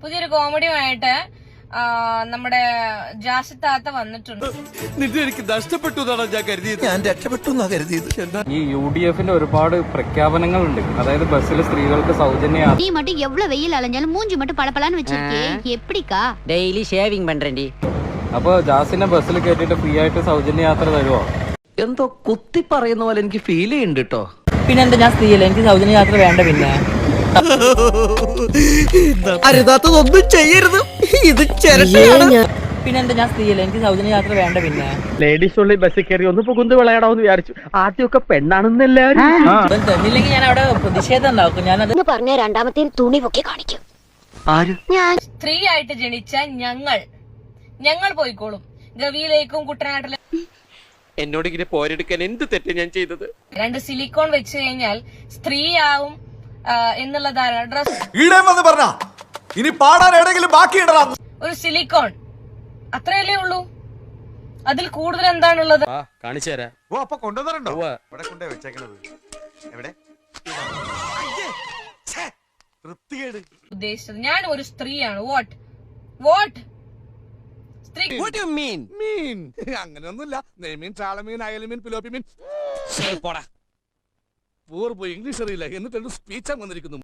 പുതിയൊരു കോമഡിയുമായിട്ട് നമ്മുടെ ജാസിത്താത്ത വന്നിട്ടുണ്ട്. എനിക്ക് നഷ്ടപ്പെട്ടു ഞാൻ കരുതിയത്. ഞാൻ രക്ഷപ്പെട്ടു എന്നാ കരുതിയത്. ഈ UDF ഒരുപാട് പ്രഖ്യാപനങ്ങളുണ്ട്. അതായത് ബസ്സിൽ സ്ത്രീകൾക്ക് സൗജന്യ நீ மட்டும் எவ்வளவு வெயில் அலைஞ்சாலும் மூஞ்சி மட்டும் பளபளன்னு வச்சிருக்கே எப்படிக்கா? ഡെയിലി ഷേവിംഗ് പண்றேன்டி. അപ്പൊ ജാസിനെ ബസ്സിൽ കയറ്റിട്ട് ഫ്രീ ആയിട്ട് സൗജന്യ യാത്ര തരുമോ? എന്തോ കുത്തി പറയുന്ന പോലെ എനിക്ക് ഫീൽ ചെയ്യുന്നുണ്ട് കേട്ടോ. പിന്നെന്താ, ഞാൻ സ്ത്രീയല്ല, എനിക്ക് സൗജന്യ യാത്ര വേണ്ട. പിന്നെ അരുതാത്തതൊന്നും ചെയ്യരുത്, ഇത് ചിരട്ടയാണ്. പിന്നെന്താ, ഞാൻ സ്ത്രീയല്ല, എനിക്ക് സൗജന്യ യാത്ര വേണ്ട. പിന്നെ ലേഡീസ് ഉള്ളിൽ ബസ്സിൽ കയറി ഒന്ന് പുകുന്ത് വിളയാടാന്ന് വിചാരിച്ചു. ആദ്യമൊക്കെ പെണ്ണാണെന്നെല്ലാരും. തന്നില്ലെങ്കിൽ ഞാൻ അവിടെ പ്രതിഷേധം ഉണ്ടാക്കും. ഞാനത് പറഞ്ഞ രണ്ടാമത്തെ തുണി പൊക്കി കാണിക്കും. ആര്? സ്ത്രീ ആയിട്ട് ജനിച്ച ഞങ്ങൾ പോയിക്കോളും ഗവിയിലേക്കും കുട്ടനാട്ടിലേക്കും. എന്നോട് ഇങ്ങനെ പോരെടുക്കാൻ എന്ത് തെറ്റ് ഞാൻ ചെയ്തത്? 2 സിലിക്കോൺ വെച്ച് കഴിഞ്ഞാൽ സ്ത്രീയാവും എന്നുള്ളതാണ്. ഡ്രസ് ഇനി പാടാൻ എവിടെയെങ്കിലും ബാക്കിയിടാ. ഒരു സിലിക്കോൺ അത്രയല്ലേ ഉള്ളൂ, അതിൽ കൂടുതൽ എന്താണുള്ളത്? കാണിച്ചു തരാം. ഓ, അപ്പൊ കൊണ്ടുവന്നിട്ടുണ്ടോ? ഇവിടെ കൊണ്ടേ വെച്ചേക്കണത്. എവിടെ? ഉദ്ദേശിച്ചത് ഞാൻ ഒരു സ്ത്രീയാണ്. വാട്ട് സ്ത്രീ? അങ്ങനെയൊന്നുമില്ല. നെയ്മീൻ, ചാളമീൻ, അയലമീൻ, പിലോപ്പി മീൻ. പോടാ, പോയി ഇംഗ്ലീഷ് അറിയില്ല എന്നിട്ട് സ്പീച്ച് വന്നിരിക്കുന്നു.